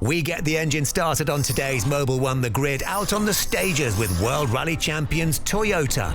We get the engine started on today's Mobil 1 The Grid out on the stages with World Rally champions Toyota.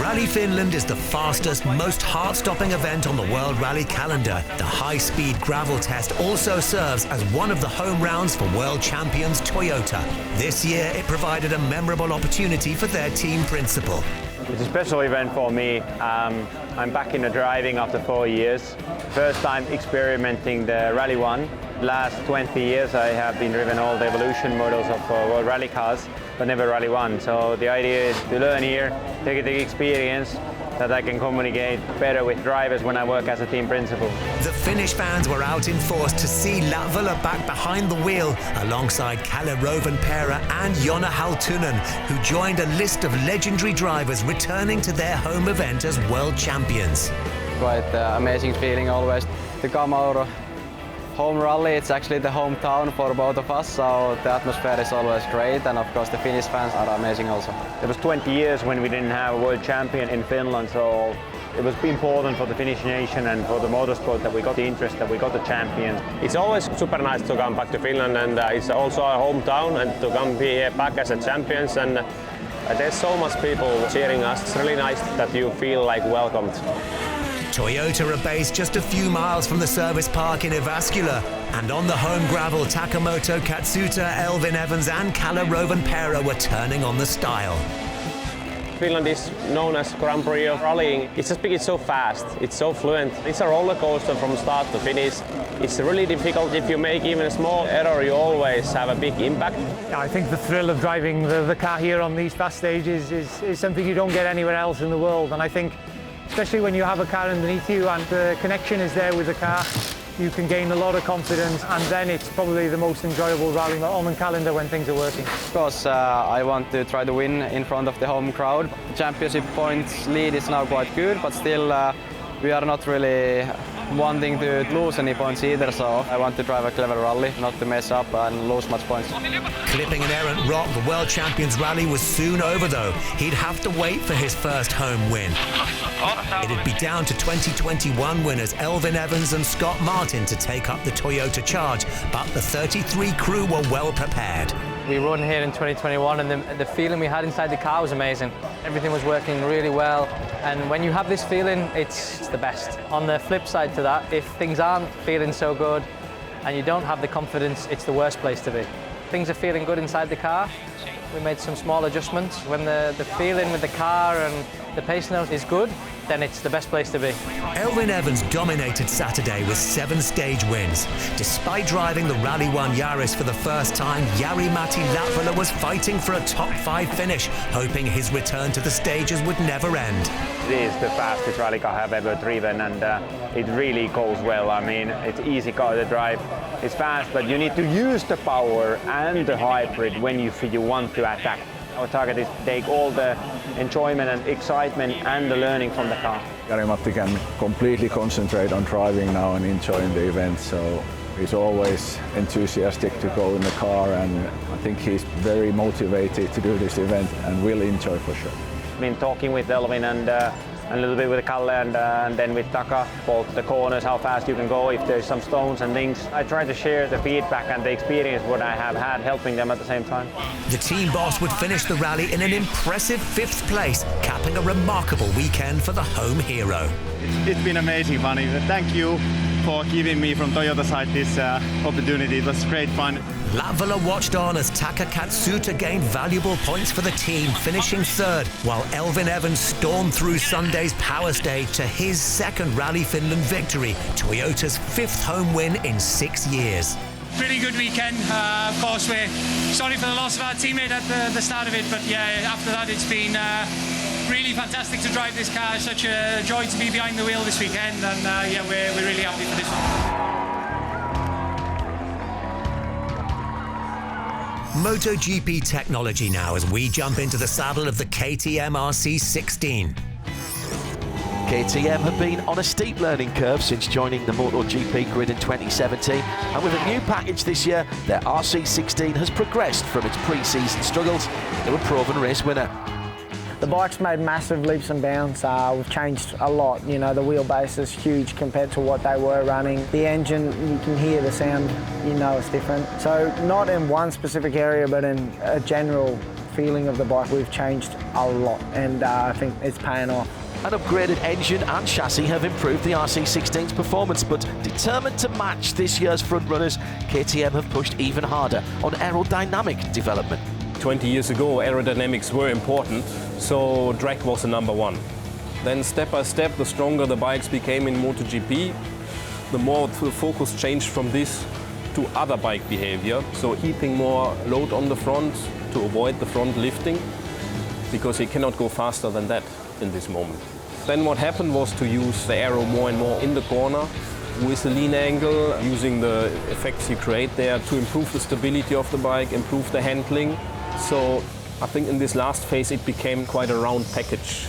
Rally Finland is the fastest, most heart-stopping event on the World Rally calendar. The high-speed gravel test also serves as one of the home rounds for world champions Toyota. This year it provided a memorable opportunity for their team principal. It's a special event for me. I'm back in the driving after 4 years. First time experimenting the Rally 1. Last 20 years I have been driven all the evolution models of World Rally cars, but never Rally 1. So the idea is to learn here, take the experience, that I can communicate better with drivers when I work as a team principal. The Finnish fans were out in force to see Lotterer back behind the wheel alongside Kalle Rovanperä and Jonna Halttunen, who joined a list of legendary drivers returning to their home event as world champions. Quite amazing feeling always to come out of home rally. It's actually the hometown for both of us, so the atmosphere is always great, and of course the Finnish fans are amazing also. It was 20 years when we didn't have a world champion in Finland, so it was important for the Finnish nation and for the motorsport that we got the interest, that we got the champion. It's always super nice to come back to Finland, and it's also our hometown, and to come be back as a champions, and there's so much people cheering us. It's really nice that you feel like welcomed. Toyota are based just a few miles from the service park in Jyväskylä, and on the home gravel, Takamoto Katsuta, Elvin Evans and Kalle Rovanperä were turning on the style. Finland is known as Grand Prix of rallying. It's just because it's so fast, it's so fluent. It's a roller coaster from start to finish. It's really difficult. If you make even a small error, you always have a big impact. I think the thrill of driving the car here on these fast stages is something you don't get anywhere else in the world, and I think especially when you have a car underneath you and the connection is there with the car, you can gain a lot of confidence, and then it's probably the most enjoyable rally on the calendar when things are working. Of course, I want to try to win in front of the home crowd. The championship points lead is now quite good, but still we are not really wanting to lose any points either, so I want to drive a clever rally, not to mess up and lose much points. Clipping an errant rock, the World Champions Rally was soon over though. He'd have to wait for his first home win. It'd be down to 2021 winners Elvin Evans and Scott Martin to take up the Toyota charge, but the 33 crew were well prepared. We run here in 2021 and the feeling we had inside the car was amazing. Everything was working really well, and when you have this feeling, it's the best. On the flip side to that, if things aren't feeling so good and you don't have the confidence, it's the worst place to be. Things are feeling good inside the car. We made some small adjustments. When the feeling with the car and the pace note is good, then it's the best place to be. Elvin Evans dominated Saturday with 7 stage wins. Despite driving the Rally 1 Yaris for the first time, Jari-Matti Latvala was fighting for a top 5 finish, hoping his return to the stages would never end. It is the fastest rally car I've ever driven, and it really goes well. I mean, it's easy car to drive. It's fast, but you need to use the power and the hybrid when you want to attack. Our target is to take all the enjoyment and excitement and the learning from the car. Jari-Matti can completely concentrate on driving now and enjoying the event, so he's always enthusiastic to go in the car, and I think he's very motivated to do this event and will enjoy for sure. I've been talking with Elvin and a little bit with Kalle and then with Taka about the corners, how fast you can go if there's some stones and things. I try to share the feedback and the experience what I have had, helping them at the same time. The team boss would finish the rally in an impressive 5th place, capping a remarkable weekend for the home hero. It's been amazing fun. Thank you for giving me from Toyota side this opportunity. It was great fun. Latvala watched on as Taka Katsuta gained valuable points for the team, finishing 3rd, while Elvin Evans stormed through Sunday's power stage to his 2nd Rally Finland victory, Toyota's 5th home win in 6 years. Pretty good weekend. Of course, we're sorry for the loss of our teammate at the start of it, but yeah, after that it's been really fantastic to drive this car. Such a joy to be behind the wheel this weekend, and yeah, we're really happy for this one. MotoGP technology now as we jump into the saddle of the KTM RC16. KTM have been on a steep learning curve since joining the MotoGP grid in 2017, and with a new package this year, their RC16 has progressed from its pre-season struggles to a proven race winner. The bike's made massive leaps and bounds. We've changed a lot. You know, the wheelbase is huge compared to what they were running. The engine, you can hear the sound, you know it's different. So not in one specific area, but in a general feeling of the bike, we've changed a lot, and I think it's paying off. An upgraded engine and chassis have improved the RC16's performance, but determined to match this year's frontrunners, KTM have pushed even harder on aerodynamic development. 20 years ago, aerodynamics were important, so drag was the number one. Then step by step, the stronger the bikes became in MotoGP, the more the focus changed from this to other bike behavior. So keeping more load on the front to avoid the front lifting, because you cannot go faster than that in this moment. Then what happened was to use the aero more and more in the corner with the lean angle, using the effects you create there to improve the stability of the bike, improve the handling. So I think in this last phase it became quite a round package.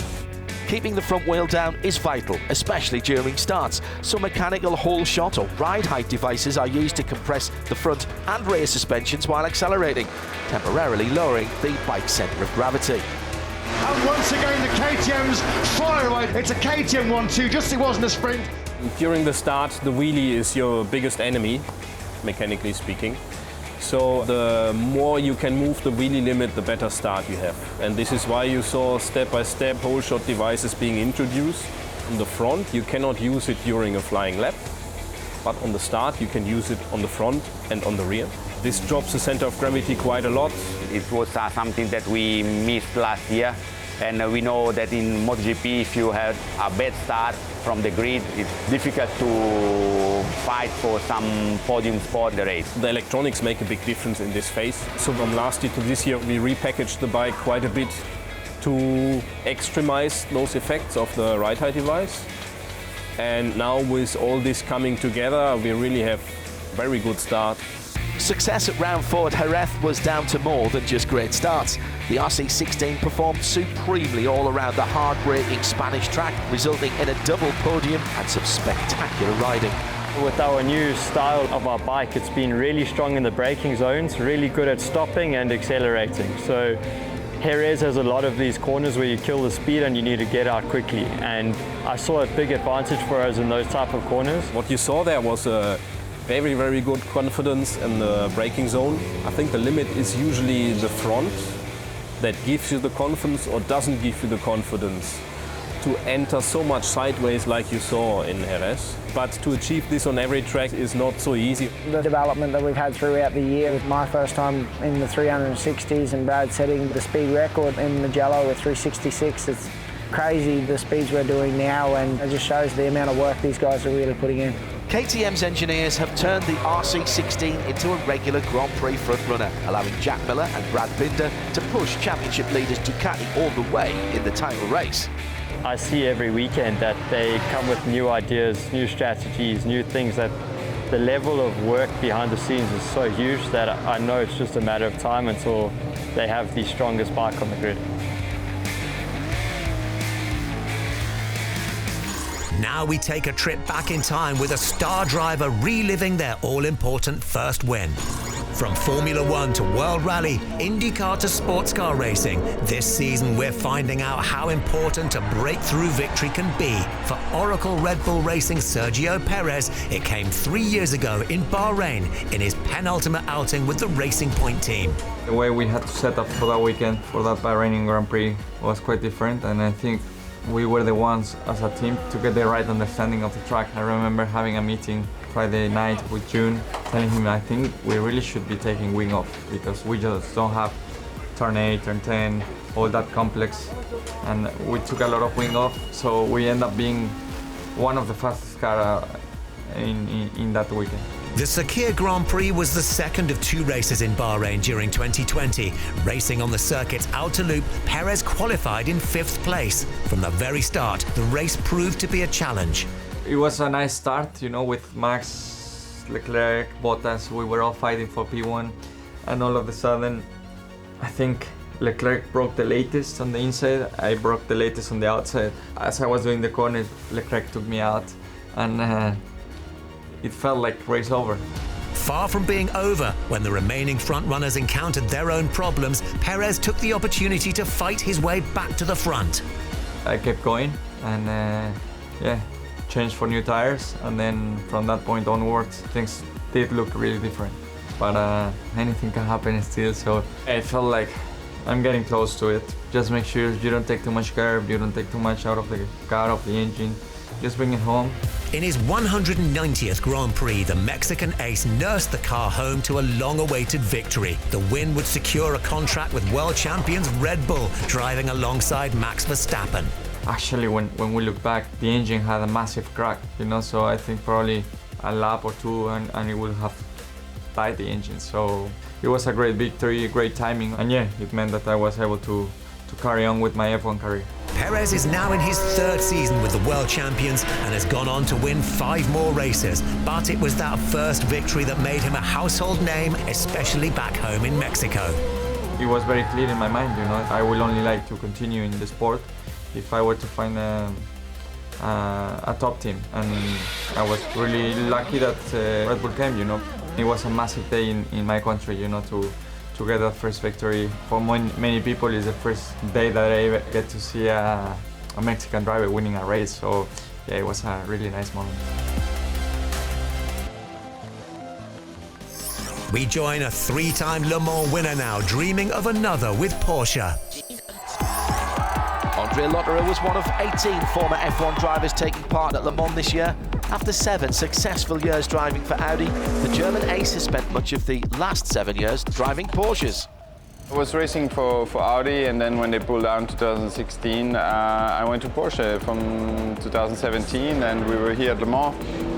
Keeping the front wheel down is vital, especially during starts. So mechanical whole shot or ride height devices are used to compress the front and rear suspensions while accelerating, temporarily lowering the bike's centre of gravity. And once again, the KTM's fire away. It's a KTM 1-2, just as it was in the sprint. During the start, the wheelie is your biggest enemy, mechanically speaking. So the more you can move the wheelie limit, the better start you have. And this is why you saw step-by-step whole shot devices being introduced. On the front, you cannot use it during a flying lap, but on the start, you can use it on the front and on the rear. This drops the center of gravity quite a lot. It was something that we missed last year, and we know that in MotoGP, if you have a bad start from the grid, it's difficult to fight for some podium spot in the race. The electronics make a big difference in this phase. So from last year to this year, we repackaged the bike quite a bit to extremize those effects of the ride height device. And now with all this coming together, we really have a very good start. Success at round 4 at Jerez was down to more than just great starts. The RC16 performed supremely all around the hard-braking Spanish track, resulting in a double podium and some spectacular riding. With our new style of our bike, it's been really strong in the braking zones, really good at stopping and accelerating. So Jerez has a lot of these corners where you kill the speed and you need to get out quickly. And I saw a big advantage for us in those type of corners. What you saw there was a very, very good confidence in the braking zone. I think the limit is usually the front that gives you the confidence or doesn't give you the confidence to enter so much sideways like you saw in Jerez. But to achieve this on every track is not so easy. The development that we've had throughout the year, with my first time in the 360s and Brad setting the speed record in Mugello with 366, it's crazy the speeds we're doing now, and it just shows the amount of work these guys are really putting in. KTM's engineers have turned the RC16 into a regular Grand Prix frontrunner, allowing Jack Miller and Brad Binder to push championship leaders Ducati all the way in the title race. I see every weekend that they come with new ideas, new strategies, new things, that the level of work behind the scenes is so huge that I know it's just a matter of time until they have the strongest bike on the grid. Now we take a trip back in time with a star driver reliving their all-important first win. From Formula One to World Rally, Indycar to sports car racing, this season we're finding out how important a breakthrough victory can be. For Oracle Red Bull Racing's Sergio Perez, it came 3 years ago in Bahrain in his penultimate outing with the Racing Point team. The way we had to set up for that weekend, for that Bahrain Grand Prix, was quite different, and I think we were the ones as a team to get the right understanding of the track. I remember having a meeting Friday night with June, telling him I think we really should be taking wing off because we just don't have turn 8, turn 10, all that complex, and we took a lot of wing off, so we end up being one of the fastest cars in that weekend. The Sakir Grand Prix was the second of 2 races in Bahrain during 2020. Racing on the circuit's outer loop, Perez qualified in 5th place. From the very start, the race proved to be a challenge. It was a nice start, you know, with Max, Leclerc, Bottas. We were all fighting for P1, and all of a sudden, I think Leclerc broke the latest on the inside. I broke the latest on the outside. As I was doing the corner, Leclerc took me out, and it felt like race over. far from being over, when the remaining front-runners encountered their own problems, Perez took the opportunity to fight his way back to the front. I kept going and changed for new tires, and then from that point onwards things did look really different. But anything can happen still, so I felt like I'm getting close to it. Just make sure you don't take too much curb, you don't take too much out of the car, of the engine. Just bring it home. In his 190th Grand Prix, the Mexican ace nursed the car home to a long-awaited victory. The win would secure a contract with world champions Red Bull, driving alongside Max Verstappen. Actually, when we look back, the engine had a massive crack, you know, so I think probably a lap or two and it would have died the engine. So it was a great victory, great timing, and yeah, it meant that I was able to carry on with my F1 career. Perez is now in his third season with the world champions and has gone on to win 5 more races. But it was that first victory that made him a household name, especially back home in Mexico. It was very clear in my mind, you know, I will only like to continue in the sport if I were to find a top team. And I was really lucky that Red Bull came, you know. It was a massive day in my country, you know, to get that first victory. For many people, it's the first day that I get to see a Mexican driver winning a race. So yeah, it was a really nice moment. We join a 3-time Le Mans winner now, dreaming of another with Porsche. Lotterer was one of 18 former F1 drivers taking part at Le Mans this year. After 7 successful years driving for Audi, the German ace has spent much of the last 7 years driving Porsches. I was racing for Audi, and then when they pulled out in 2016, I went to Porsche from 2017, and we were here at Le Mans.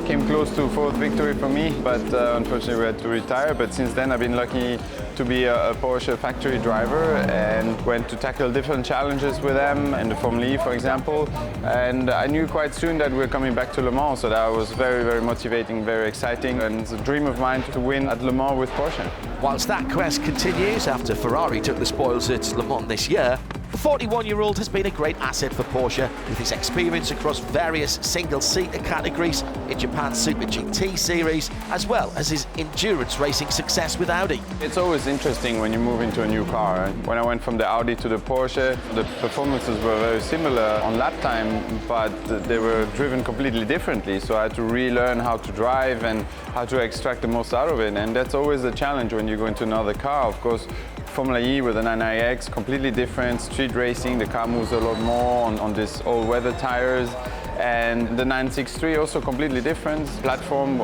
Came close to 4th victory for me, but unfortunately we had to retire. But since then I've been lucky to be a Porsche factory driver and went to tackle different challenges with them in the Formula E, for example. And I knew quite soon that we were coming back to Le Mans, so that was very, very motivating, very exciting, and it's a dream of mine to win at Le Mans with Porsche. Whilst that quest continues after Ferrari took the spoils at Le Mans this year, the 41-year-old has been a great asset for Porsche with his experience across various single-seater categories in Japan's Super GT series, as well as his endurance racing success with Audi. It's always interesting when you move into a new car. When I went from the Audi to the Porsche, the performances were very similar on lap time, but they were driven completely differently. So I had to relearn how to drive and how to extract the most out of it. And that's always the challenge when you go into another car. Of course, Formula E with an 9iX, completely different. Street racing, the car moves a lot more on these all-weather tires. And the 963 also completely different. Platform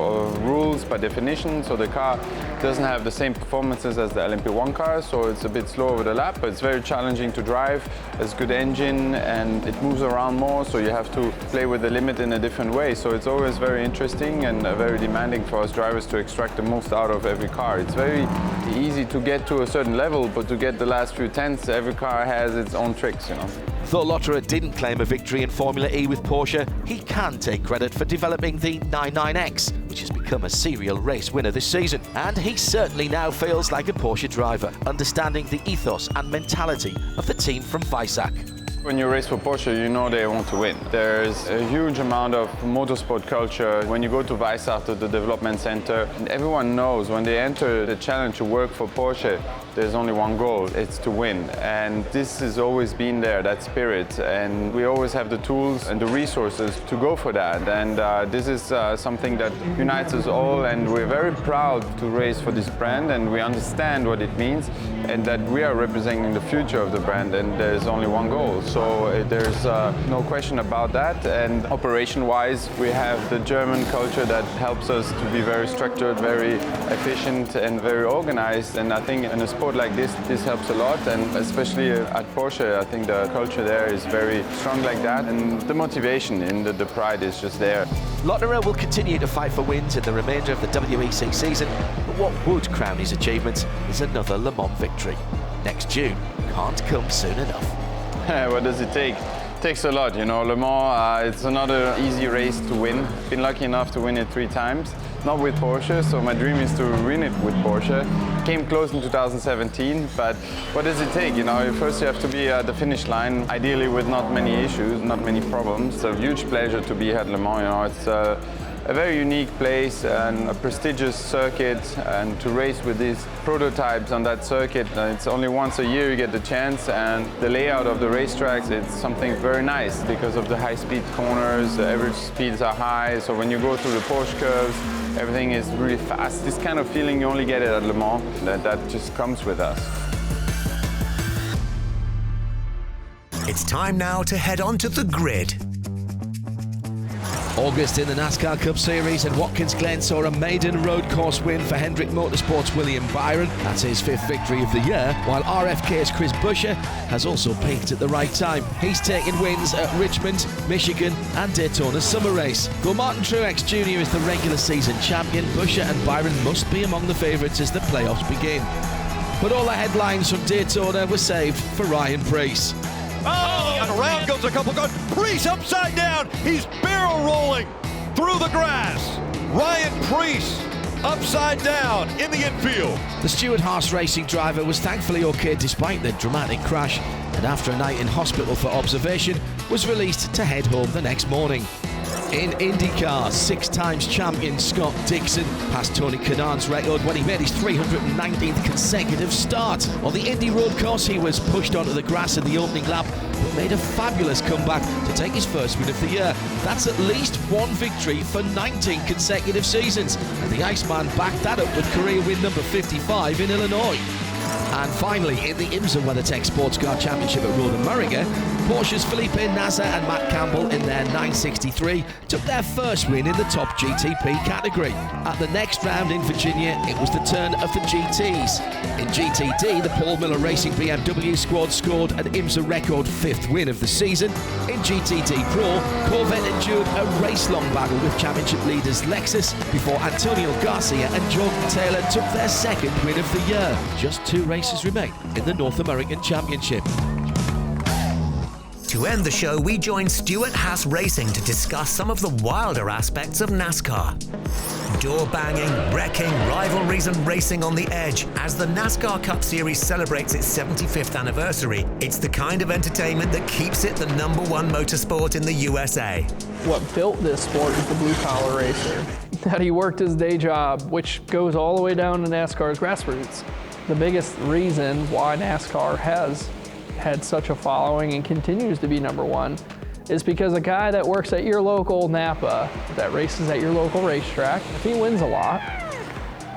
rules by definition, so the car doesn't have the same performances as the LMP1 car, so it's a bit slow over the lap, but it's very challenging to drive. It's a good engine and it moves around more, so you have to play with the limit in a different way. So it's always very interesting and very demanding for us drivers to extract the most out of every car. It's very easy to get to a certain level, but to get the last few tenths, every car has its own tricks, you know. Though Lotterer didn't claim a victory in Formula E with Porsche, he can take credit for developing the 99X, which has become a serial race winner this season. And he certainly now feels like a Porsche driver, understanding the ethos and mentality of the team from Weissach. When you race for Porsche, you know they want to win. There's a huge amount of motorsport culture. When you go to Weissach, to the development center, everyone knows when they enter the challenge to work for Porsche, there's only one goal, it's to win. And this has always been there, that spirit. And we always have the tools and the resources to go for that. And this is something that unites us all, and we're very proud to race for this brand, and we understand what it means, and that we are representing the future of the brand, and there's only one goal. So there's no question about that. And operation-wise, we have the German culture that helps us to be very structured, very efficient, and very organized. And I think in a sport like this helps a lot. And especially at Porsche, I think the culture there is very strong like that. And the motivation and the pride is just there. Lotterer will continue to fight for wins in the remainder of the WEC season, but what would crown his achievement is another Le Mans victory. Next June can't come soon enough. What does it take? It takes a lot, you know. Le Mans, it's another easy race to win. Been lucky enough to win it 3 times. Not with Porsche, so my dream is to win it with Porsche. Came close in 2017, but what does it take? You know, first you have to be at the finish line, ideally with not many issues, not many problems. It's a huge pleasure to be at Le Mans. You know, it's a a very unique place and a prestigious circuit, and to race with these prototypes on that circuit, it's only once a year you get the chance, and the layout of the racetracks, it's something very nice because of the high-speed corners, the average speeds are high, so when you go through the Porsche curves, everything is really fast. This kind of feeling you only get it at Le Mans, that just comes with us. It's time now to head on to the grid. August in the NASCAR Cup Series, and Watkins Glen saw a maiden road course win for Hendrick Motorsport's William Byron. That's his 5th victory of the year, while RFK's Chris Buescher has also peaked at the right time. He's taken wins at Richmond, Michigan and Daytona's summer race. Though Martin Truex Jr. is the regular season champion, Buescher and Byron must be among the favourites as the playoffs begin. But all the headlines from Daytona were saved for Ryan Preece. Oh, and around goes a couple guns. Preece upside down. He's barrel rolling through the grass. Ryan Preece upside down in the infield. The Stewart-Haas Racing driver was thankfully okay despite the dramatic crash, and after a night in hospital for observation, was released to head home the next morning. In IndyCar, 6-time champion Scott Dixon passed Tony Kanaan's record when he made his 319th consecutive start. On the Indy road course, he was pushed onto the grass in the opening lap, but made a fabulous comeback to take his first win of the year. That's at least one victory for 19 consecutive seasons, and the Iceman backed that up with career win number 55 in Illinois. And finally, in the IMSA WeatherTech Sports Car Championship at Road America, Porsche's Felipe Nasr and Matt Campbell in their 963 took their first win in the top GTP category. At the next round in Virginia, it was the turn of the GTs. In GTD, the Paul Miller Racing BMW squad scored an IMSA record 5th win of the season. In GTD Pro, Corvette endured a race-long battle with championship leaders Lexus before Antonio Garcia and Jordan Taylor took their 2nd win of the year. Just 2 races remain in the North American Championship. To end the show, we join Stewart-Haas Racing to discuss some of the wilder aspects of NASCAR. Door banging, wrecking, rivalries and racing on the edge. As the NASCAR Cup Series celebrates its 75th anniversary, it's the kind of entertainment that keeps it the #1 motorsport in the USA. What built this sport is the blue-collar racer. That he worked his day job, which goes all the way down to NASCAR's grassroots. The biggest reason why NASCAR has had such a following and continues to be #1 is because a guy that works at your local Napa, that races at your local racetrack, if he wins a lot,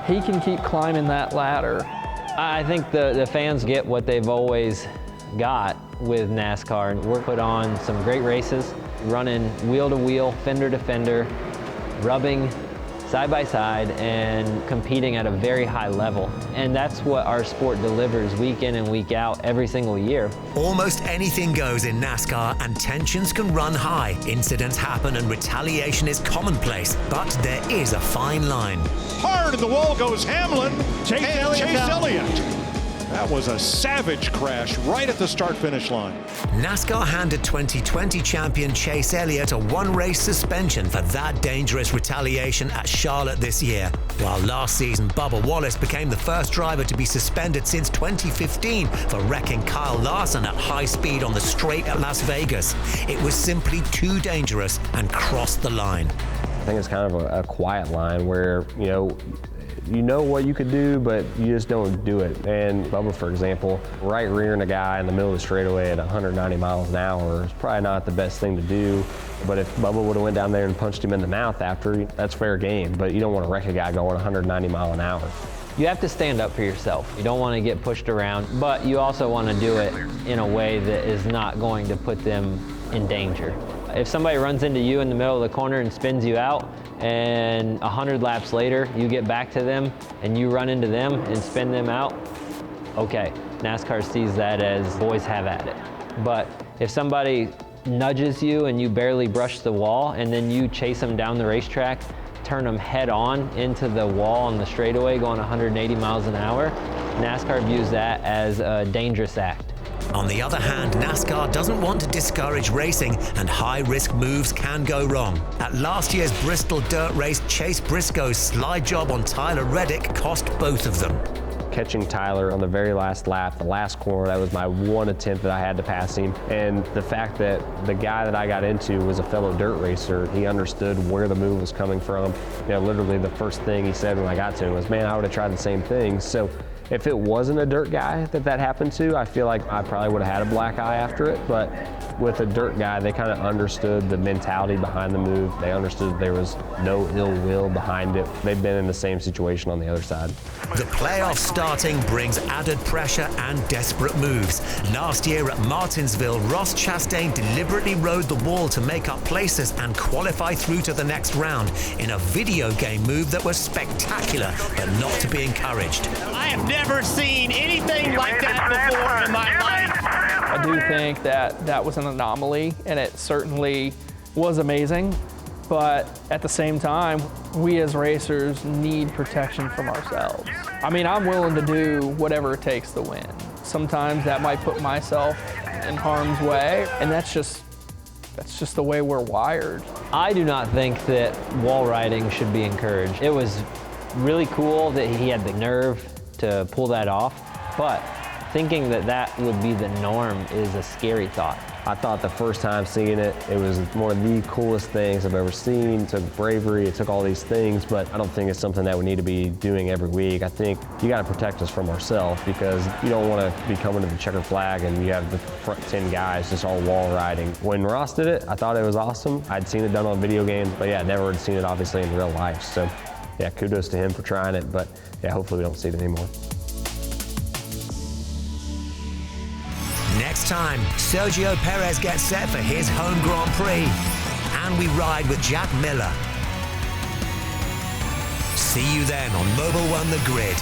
he can keep climbing that ladder. I think the fans get what they've always got with NASCAR. We're put on some great races, running wheel to wheel, fender to fender, rubbing side by side and competing at a very high level. And that's what our sport delivers week in and week out every single year. Almost anything goes in NASCAR and tensions can run high. Incidents happen and retaliation is commonplace, but there is a fine line. Hard in the wall goes Hamlin. Chase Elliott. That was a savage crash right at the start-finish line. NASCAR handed 2020 champion Chase Elliott a 1-race suspension for that dangerous retaliation at Charlotte this year. While last season, Bubba Wallace became the first driver to be suspended since 2015 for wrecking Kyle Larson at high speed on the straight at Las Vegas. It was simply too dangerous and crossed the line. I think it's kind of a quiet line where, you know what you could do, but you just don't do it. And Bubba, for example, right rearing a guy in the middle of the straightaway at 190 miles an hour is probably not the best thing to do. But if Bubba would have went down there and punched him in the mouth after, that's fair game. But you don't want to wreck a guy going 190 miles an hour. You have to stand up for yourself. You don't want to get pushed around, but you also want to do it in a way that is not going to put them in danger. If somebody runs into you in the middle of the corner and spins you out, and 100 laps later, you get back to them and you run into them and spin them out, okay, NASCAR sees that as boys have at it. But if somebody nudges you and you barely brush the wall and then you chase them down the racetrack, turn them head on into the wall on the straightaway going 180 miles an hour, NASCAR views that as a dangerous act. On the other hand, NASCAR doesn't want to discourage racing, and high-risk moves can go wrong. At last year's Bristol dirt race, Chase Briscoe's slide job on Tyler Reddick cost both of them. catching Tyler on the very last lap, the last corner. That was my one attempt that I had to pass him. And the fact that the guy that I got into was a fellow dirt racer, he understood where the move was coming from. You know, literally the first thing he said when I got to him was, man, I would have tried the same thing. So if it wasn't a dirt guy that happened to, I feel like I probably would have had a black eye after it. But with a dirt guy, they kind of understood the mentality behind the move. They understood there was no ill will behind it. They've been in the same situation on the other side. The playoff starting brings added pressure and desperate moves. Last year at Martinsville, Ross Chastain deliberately rode the wall to make up places and qualify through to the next round in a video game move that was spectacular but not to be encouraged. I have never seen anything like that before in my life. I do think that was an anomaly, and it certainly was amazing. But at the same time, we as racers need protection from ourselves. I mean, I'm willing to do whatever it takes to win. Sometimes that might put myself in harm's way, and that's just the way we're wired. I do not think that wall riding should be encouraged. It was really cool that he had the nerve to pull that off, but thinking that would be the norm is a scary thought. I thought the first time seeing it, it was one of the coolest things I've ever seen. It took bravery, it took all these things, but I don't think it's something that we need to be doing every week. I think you got to protect us from ourselves, because you don't want to be coming to the checker flag and you have the front 10 guys just all wall riding. When Ross did it, I thought it was awesome. I'd seen it done on video games, but yeah, never had seen it obviously in real life. So yeah, kudos to him for trying it, but yeah, hopefully we don't see it anymore. Next time, Sergio Perez gets set for his home Grand Prix, and we ride with Jack Miller. See you then on Mobil 1 The Grid.